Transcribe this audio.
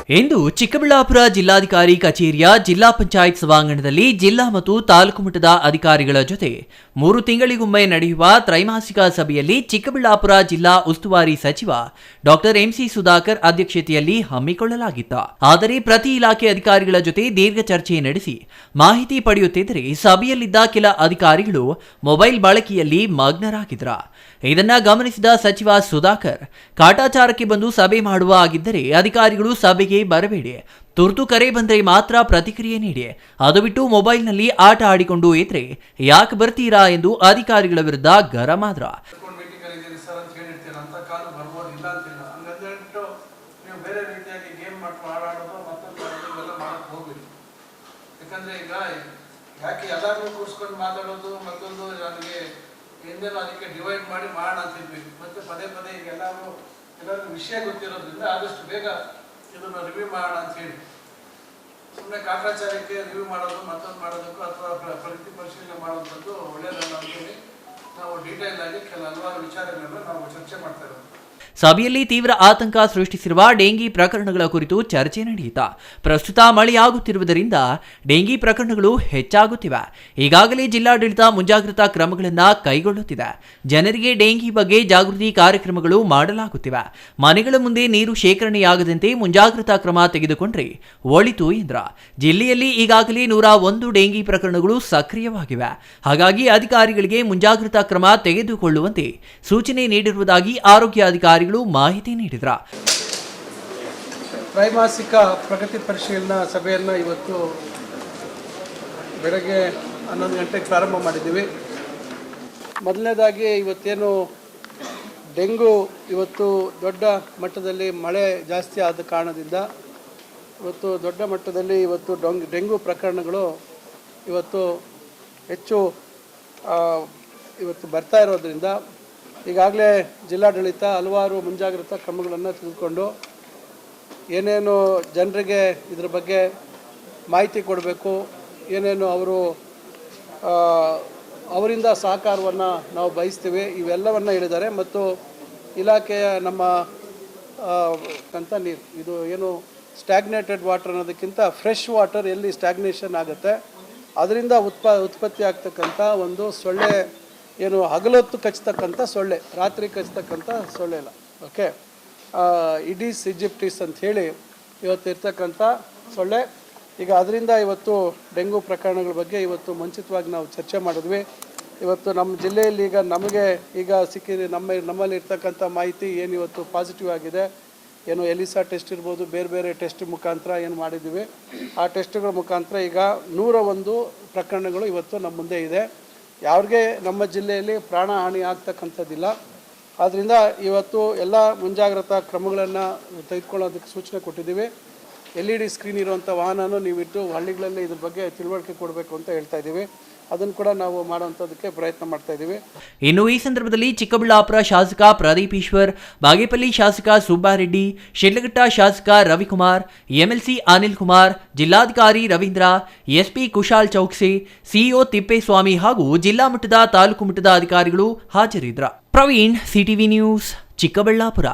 ಇಂದು ಚಿಕ್ಕಬಳ್ಳಾಪುರ ಜಿಲ್ಲಾಧಿಕಾರಿ ಕಚೇರಿಯ ಜಿಲ್ಲಾ ಪಂಚಾಯತ್ ಸಭಾಂಗಣದಲ್ಲಿ ಜಿಲ್ಲಾ ಮತ್ತು ತಾಲೂಕು ಮಟ್ಟದ ಅಧಿಕಾರಿಗಳ ಜೊತೆ 3 ತಿಂಗಳಿಗೊಮ್ಮೆ ನಡೆಯುವ ತ್ರೈಮಾಸಿಕ ಸಭೆಯಲ್ಲಿ ಚಿಕ್ಕಬಳ್ಳಾಪುರ ಜಿಲ್ಲಾ ಉಸ್ತುವಾರಿ ಸಚಿವ ಡಾಕ್ಟರ್ ಎಂಸಿ ಸುಧಾಕರ್ ಅಧ್ಯಕ್ಷತೆಯಲ್ಲಿ ಹಮ್ಮಿಕೊಳ್ಳಲಾಗಿತ್ತು. ಆದರೆ ಪ್ರತಿ ಇಲಾಖೆ ಅಧಿಕಾರಿಗಳ ಜೊತೆ ದೀರ್ಘ ಚರ್ಚೆ ನಡೆಸಿ ಮಾಹಿತಿ ಪಡೆಯುತ್ತಿದ್ದರೆ ಸಭೆಯಲ್ಲಿದ್ದ ಕೆಲ ಅಧಿಕಾರಿಗಳು ಮೊಬೈಲ್ ಬಳಕೆಯಲ್ಲಿ ಮಗ್ನರಾಗಿದ್ರು. ಇದನ್ನ ಗಮನಿಸಿದ ಸಚಿವ ಸುಧಾಕರ್ ಕಾಟಾಚಾರಕ್ಕೆ ಬಂದು ಸಭೆ ಮಾಡುವ ಆಗಿದ್ದರೆ ಅಧಿಕಾರಿಗಳು ಸಭೆಗೆ ಬರಬೇಡಿ, ತುರ್ತು ಕರೆ ಬಂದರೆ ಮಾತ್ರ ಪ್ರತಿಕ್ರಿಯೆ ನೀಡಿ, ಅದು ಬಿಟ್ಟು ಮೊಬೈಲ್ನಲ್ಲಿ ಆಟ ಆಡಿಕೊಂಡು ಇದ್ರೆ ಯಾಕೆ ಬರ್ತೀರಾ ಎಂದು ಅಧಿಕಾರಿಗಳ ವಿರುದ್ಧ ಗರಂ ಆದ್ರ. ಅದಕ್ಕೆ ಡಿವೈಡ್ ಮಾಡಿ ಮಾಡೋಣ ಅಂತಿದ್ವಿ. ಮತ್ತೆ ಪದೇ ಈಗ ಎಲ್ಲರಿಗೂ ವಿಷಯ ಗೊತ್ತಿರೋದ್ರಿಂದ ಆದಷ್ಟು ಬೇಗ ಇದನ್ನು ರಿವ್ಯೂ ಮಾಡೋಣ ಅಂತ ಹೇಳಿ ಸುಮ್ಮನೆ ಕಾಟಾಚಾರಕ್ಕೆ ರಿವ್ಯೂ ಮಾಡೋದು ಮತ್ತೊಂದು ಮಾಡೋದಕ್ಕೂ ಅಥವಾ ಪ್ರಗತಿ ಪರಿಶೀಲನೆ ಮಾಡುವಂಥದ್ದು ಒಳ್ಳೆಯದಲ್ಲ ಅಂತೇಳಿ ನಾವು ಡೀಟೇಲ್ ಆಗಿ ಹಲವಾರು ವಿಚಾರಗಳನ್ನು ನಾವು ಚರ್ಚೆ ಮಾಡ್ತಾ ಇರೋದು. ಸಭೆಯಲ್ಲಿ ತೀವ್ರ ಆತಂಕ ಸೃಷ್ಟಿಸಿರುವ ಡೆಂಗಿ ಪ್ರಕರಣಗಳ ಕುರಿತು ಚರ್ಚೆ ನಡೆಯಿತು. ಪ್ರಸ್ತುತ ಮಳೆಯಾಗುತ್ತಿರುವುದರಿಂದ ಡೆಂಗಿ ಪ್ರಕರಣಗಳು ಹೆಚ್ಚಾಗುತ್ತಿವೆ. ಈಗಾಗಲೇ ಜಿಲ್ಲಾಡಳಿತ ಮುಂಜಾಗ್ರತಾ ಕ್ರಮಗಳನ್ನು ಕೈಗೊಳ್ಳುತ್ತಿದೆ. ಜನರಿಗೆ ಡೆಂಗಿ ಬಗ್ಗೆ ಜಾಗೃತಿ ಕಾರ್ಯಕ್ರಮಗಳು ಮಾಡಲಾಗುತ್ತಿವೆ. ಮನೆಗಳ ಮುಂದೆ ನೀರು ಶೇಖರಣೆಯಾಗದಂತೆ ಮುಂಜಾಗ್ರತಾ ಕ್ರಮ ತೆಗೆದುಕೊಂಡ್ರೆ ಒಳಿತು ಎಂದ್ರ. ಜಿಲ್ಲೆಯಲ್ಲಿ ಈಗಾಗಲೇ 101 ಡೆಂಗಿ ಪ್ರಕರಣಗಳು ಸಕ್ರಿಯವಾಗಿವೆ. ಹಾಗಾಗಿ ಅಧಿಕಾರಿಗಳಿಗೆ ಮುಂಜಾಗ್ರತಾ ಕ್ರಮ ತೆಗೆದುಕೊಳ್ಳುವಂತೆ ಸೂಚನೆ ನೀಡಿರುವುದಾಗಿ ಆರೋಗ್ಯ ಅಧಿಕಾರಿ ಮಾಹಿತಿ ನೀಡಿದ್ರ. ತ್ರೈಮಾಸಿಕ ಪ್ರಗತಿ ಪರಿಶೀಲನಾ ಸಭೆಯನ್ನು ಇವತ್ತು ಬೆಳಗ್ಗೆ 11 ಗಂಟೆಗೆ ಪ್ರಾರಂಭ ಮಾಡಿದ್ದೀವಿ. ಮೊದಲನೇದಾಗಿ ಇವತ್ತೇನು ಡೆಂಗು ಇವತ್ತು ದೊಡ್ಡ ಮಟ್ಟದಲ್ಲಿ ಮಳೆ ಜಾಸ್ತಿ ಆದ ಕಾರಣದಿಂದ ಇವತ್ತು ದೊಡ್ಡ ಮಟ್ಟದಲ್ಲಿ ಇವತ್ತು ಡೆಂಗು ಪ್ರಕರಣಗಳು ಇವತ್ತು ಹೆಚ್ಚು ಇವತ್ತು ಬರ್ತಾ ಇರೋದ್ರಿಂದ ಈಗಾಗಲೇ ಜಿಲ್ಲಾಡಳಿತ ಹಲವಾರು ಮುಂಜಾಗ್ರತಾ ಕ್ರಮಗಳನ್ನು ತೆಗೆದುಕೊಂಡು ಏನೇನು ಜನರಿಗೆ ಇದ್ರ ಬಗ್ಗೆ ಮಾಹಿತಿ ಕೊಡಬೇಕು, ಏನೇನು ಅವರಿಂದ ಸಹಕಾರವನ್ನು ನಾವು ಬಯಸ್ತೀವಿ, ಇವೆಲ್ಲವನ್ನು ಹೇಳಿದ್ದಾರೆ. ಮತ್ತು ಇಲಾಖೆಯ ನಮ್ಮ ನೀರು ಇದು ಏನು ಸ್ಟ್ಯಾಗ್ನೇಟೆಡ್ ವಾಟರ್ ಅನ್ನೋದಕ್ಕಿಂತ ಫ್ರೆಶ್ ವಾಟರ್ ಎಲ್ಲಿ ಸ್ಟ್ಯಾಗ್ನೇಷನ್ ಆಗುತ್ತೆ ಅದರಿಂದ ಉತ್ಪತ್ತಿ ಆಗ್ತಕ್ಕಂಥ ಒಂದು ಸೊಳ್ಳೆ ಏನು ಹಗಲೊತ್ತು ಕಚ್ಚತಕ್ಕಂಥ ಸೊಳ್ಳೆ, ರಾತ್ರಿ ಕಚ್ಚತಕ್ಕಂಥ ಸೊಳ್ಳೆ ಇಲ್ಲ, ಓಕೆ, ಇಡೀಸ್ ಈಜಿಪ್ಟಿಸ್ ಅಂತ ಹೇಳಿ ಇವತ್ತು ಇರ್ತಕ್ಕಂಥ ಸೊಳ್ಳೆ. ಈಗ ಅದರಿಂದ ಇವತ್ತು ಡೆಂಗು ಪ್ರಕರಣಗಳ ಬಗ್ಗೆ ಇವತ್ತು ಮುಂಚಿತವಾಗಿ ನಾವು ಚರ್ಚೆ ಮಾಡಿದ್ವಿ. ಇವತ್ತು ನಮ್ಮ ಜಿಲ್ಲೆಯಲ್ಲಿ ಈಗ ನಮಗೆ ಸಿಕ್ಕಿದೆ ನಮ್ಮಲ್ಲಿ ಇರ್ತಕ್ಕಂಥ ಮಾಹಿತಿ ಏನು ಇವತ್ತು ಪಾಸಿಟಿವ್ ಆಗಿದೆ, ಏನು ಎಲಿಸಾ ಟೆಸ್ಟ್ ಇರ್ಬೋದು, ಬೇರೆ ಟೆಸ್ಟ್ ಮುಖಾಂತರ ಏನು ಮಾಡಿದ್ದೀವಿ, ಆ ಟೆಸ್ಟ್ಗಳ ಮುಖಾಂತರ ಈಗ 101 ಪ್ರಕರಣಗಳು ಇವತ್ತು ನಮ್ಮ ಮುಂದೆ ಇದೆ. ಯಾರಿಗೆ ನಮ್ಮ ಜಿಲ್ಲೆಯಲ್ಲಿ ಪ್ರಾಣ ಹಾನಿ ಆಗ್ತಕ್ಕಂಥದ್ದಿಲ್ಲ. ಆದ್ದರಿಂದ ಇವತ್ತು ಎಲ್ಲ ಮುಂಜಾಗ್ರತಾ ಕ್ರಮಗಳನ್ನು ತೆಗೆದುಕೊಳ್ಳೋದಕ್ಕೆ ಸೂಚನೆ ಕೊಟ್ಟಿದ್ದೀವಿ. LED ಸ್ಕ್ರೀನ್ ಇರುವಂಥ ವಾಹನನೂ ನೀವಿಟ್ಟು ಹಳ್ಳಿಗಳಲ್ಲಿ ಇದ್ರ ಬಗ್ಗೆ ತಿಳುವಳಿಕೆ ಕೊಡಬೇಕು ಅಂತ ಹೇಳ್ತಾ ಇದ್ದೀವಿ. ಅದನ್ನು ಕೂಡ ನಾವು ಮಾಡುವಂಥದ್ದಕ್ಕೆ ಪ್ರಯತ್ನ ಮಾಡ್ತಾ ಇದ್ದೀವಿ. ಇನ್ನು ಈ ಸಂದರ್ಭದಲ್ಲಿ ಚಿಕ್ಕಬಳ್ಳಾಪುರ ಶಾಸಕ ಪ್ರದೀಪ್ ಈಶ್ವರ್, ಬಾಗೇಪಲ್ಲಿ ಶಾಸಕ ಸುಬ್ಬಾರೆಡ್ಡಿ, ಶಿಡ್ಲಘಟ್ಟ ಶಾಸಕ ರವಿಕುಮಾರ್, MLC ಅನಿಲ್ ಕುಮಾರ್, ಜಿಲ್ಲಾಧಿಕಾರಿ ರವೀಂದ್ರ, SP ಕುಶಾಲ್ ಚೌಕ್ಸೆ, CEO ತಿಪ್ಪೇಸ್ವಾಮಿ ಹಾಗೂ ಜಿಲ್ಲಾ ಮಟ್ಟದ ತಾಲೂಕು ಮಟ್ಟದ ಅಧಿಕಾರಿಗಳು ಹಾಜರಿದ್ದರು. Praveen, CTV news, Chikkaballapur.